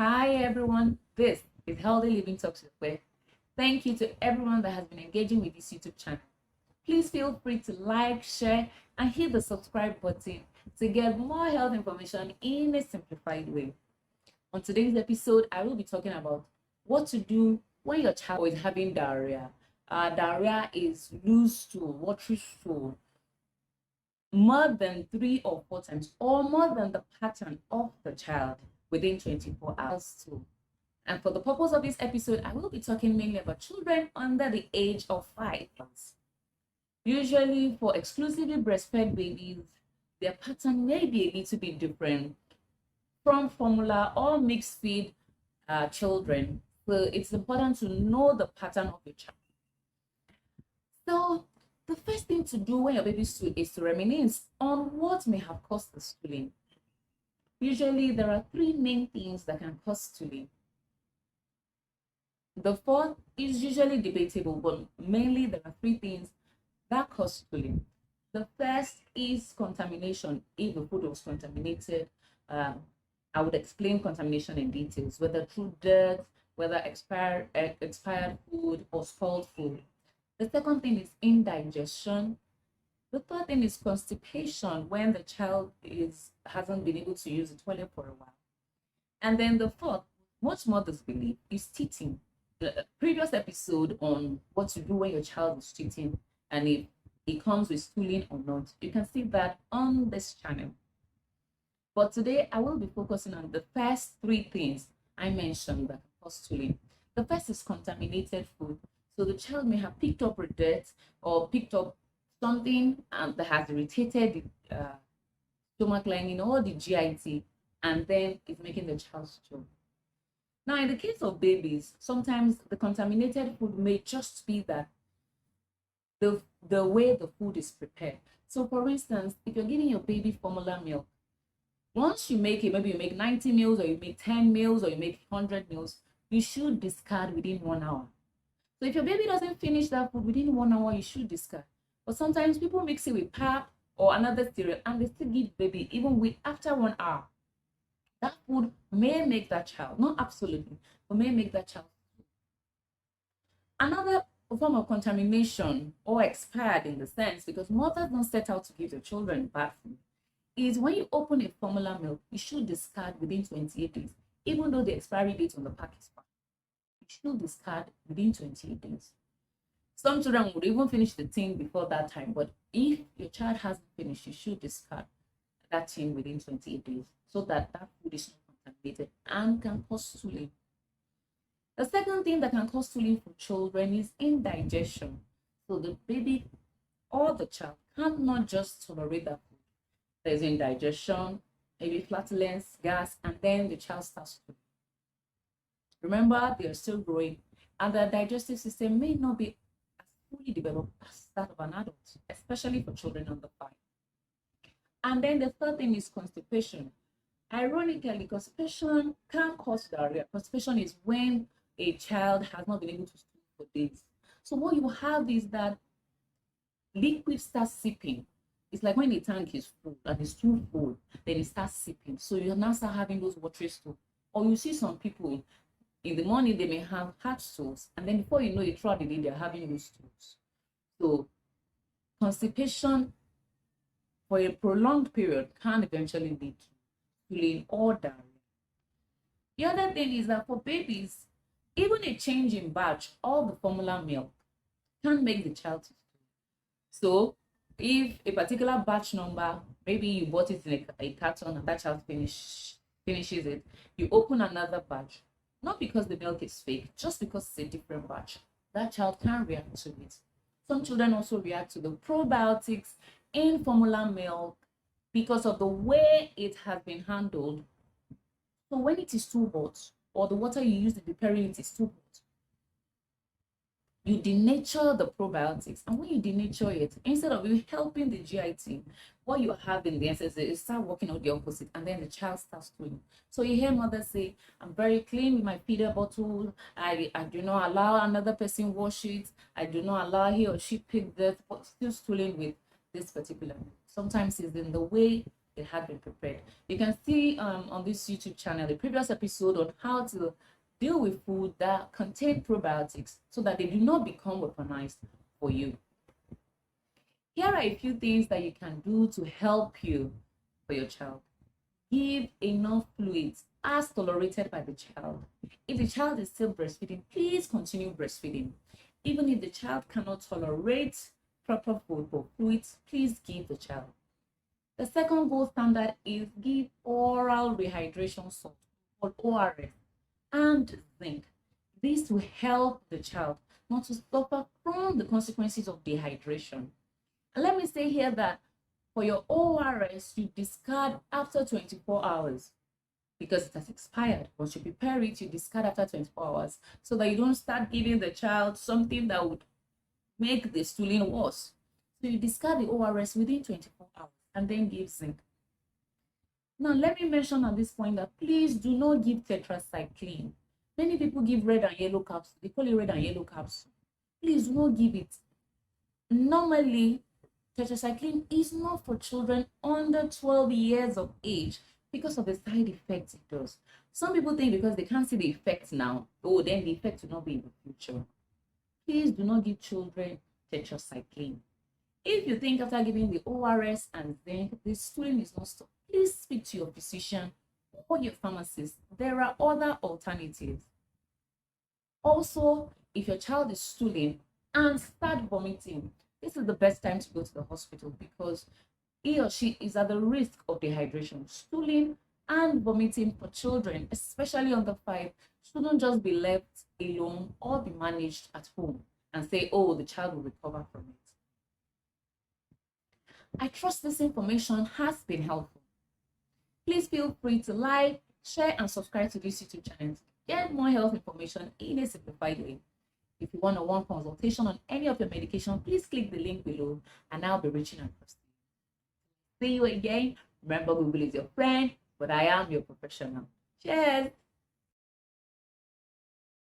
Hi everyone, this is Healthy Living Talks with Where. Thank you to everyone that has been engaging with this YouTube channel. Please feel free to like, share, and hit the subscribe button to get more health information in a simplified way. On today's episode, I will be talking about what to do when your child is having diarrhea. Diarrhea is loose stool, watery stool, more than 3 or 4 times, or more than the pattern of the child within 24 hours too. And for the purpose of this episode, I will be talking mainly about children under the age of 5 months. Usually for exclusively breastfed babies, their pattern may be a little bit different from formula or mixed feed children. So it's important to know the pattern of your child. So the first thing to do when your baby stools is to reminisce on what may have caused the stooling. Usually there are 3 main things that can cause stooling. The fourth is usually debatable, but mainly there are 3 things that cause stooling. The first is contamination. If the food was contaminated, I would explain contamination in details, whether through dirt, whether expired food or spoiled food. The second thing is indigestion. The third thing is constipation, when the child hasn't been able to use the toilet for a while. And then the fourth, much mothers believe, is teething. The previous episode on what to do when your child is teething and if it comes with stooling or not, you can see that on this channel. But today I will be focusing on the first 3 things I mentioned that cause stooling. The first is contaminated food. So the child may have picked up dirt or picked up something that has irritated the stomach lining or the GIT, and then it's making the child stool. Now, in the case of babies, sometimes the contaminated food may just be that the way the food is prepared. So, for instance, if you're giving your baby formula milk, once you make it, maybe you make 90 meals, or you make 10 meals, or you make 100 meals, you should discard within 1 hour. So if your baby doesn't finish that food within 1 hour, you should discard. But sometimes people mix it with pap or another cereal and they still give baby even after 1 hour. That food may make that child, not absolutely, but may make that child. Another form of contamination, or expired in the sense, because mothers don't set out to give their children bad food, is when you open a formula milk, you should discard within 28 days, even though the expiry date on the pack is fine. You should discard within 28 days. Some children would even finish the thing before that time, but if your child hasn't finished, you should discard that thing within 28 days so that that food is not contaminated and can cause stooling. The second thing that can cause stooling for children is indigestion. So the baby or the child cannot just tolerate that food. There's indigestion, maybe flatulence, gas, and then the child starts to. Remember, they are still growing, and their digestive system may not be as fully developed as that of an adult, especially for children under 5. And then the third thing is constipation. Ironically, constipation can cause diarrhea. Constipation is when a child has not been able to stool for days. So what you have is that liquid starts sipping. It's like when the tank is full and it's too full, then it starts sipping. So you now start having those watery stools. Or you see some people in the morning, they may have hard stools, and then before you know it, throughout the day, they're having those stools. So constipation for a prolonged period can eventually lead to stooling or diarrhea. The other thing is that for babies, even a change in batch of the formula milk can make the child stool. So if a particular batch number, maybe you bought it in a carton and that child finishes it, you open another batch, not because the milk is fake, just because it's a different batch, that child can react to it. Some children also react to the probiotics in formula milk because of the way it has been handled. So when it is too hot, or the water you use in preparing it is too hot, you denature the probiotics. And when you denature it, instead of you helping the GIT, what you have in the essence is start working on the opposite, and then the child starts stooling. So you hear mothers say, I'm very clean with my feeder bottle. I do not allow another person wash it. I do not allow he or she pick that, but still stooling with this particular. Sometimes it's in the way it had been prepared. You can see on this YouTube channel a previous episode on how to deal with food that contain probiotics so that they do not become weaponized for you. Here are a few things that you can do to help you for your child. Give enough fluids as tolerated by the child. If the child is still breastfeeding, please continue breastfeeding. Even if the child cannot tolerate proper food or fluids, please give the child. The second gold standard is give oral rehydration salt or ORS and zinc. This will help the child not to suffer from the consequences of dehydration. And let me say here that for your ORS, you discard after 24 hours because it has expired. Once you prepare it, you discard after 24 hours so that you don't start giving the child something that would make the stooling worse. So you discard the ORS within 24 hours and then give zinc. Now, let me mention at this point that please do not give tetracycline. Many people give red and yellow capsule. They call it red and yellow capsule. Please do not give it. Normally, tetracycline is not for children under 12 years of age because of the side effects it does. Some people think because they can't see the effects now, oh, then the effect will not be in the future. Please do not give children tetracycline. If you think after giving the ORS and zinc, the stooling is not stopped, please speak to your physician or your pharmacist. There are other alternatives. Also, if your child is stooling and start vomiting, this is the best time to go to the hospital because he or she is at the risk of dehydration. Stooling and vomiting for children, especially under 5, shouldn't just be left alone or be managed at home and say, oh, the child will recover from it. I trust this information has been helpful. Please feel free to like, share, and subscribe to this YouTube channel to get more health information in a simplified way. If you want a one consultation on any of your medication, please click the link below and I'll be reaching out to you. See you again. Remember, Google is your friend, but I am your professional. Cheers.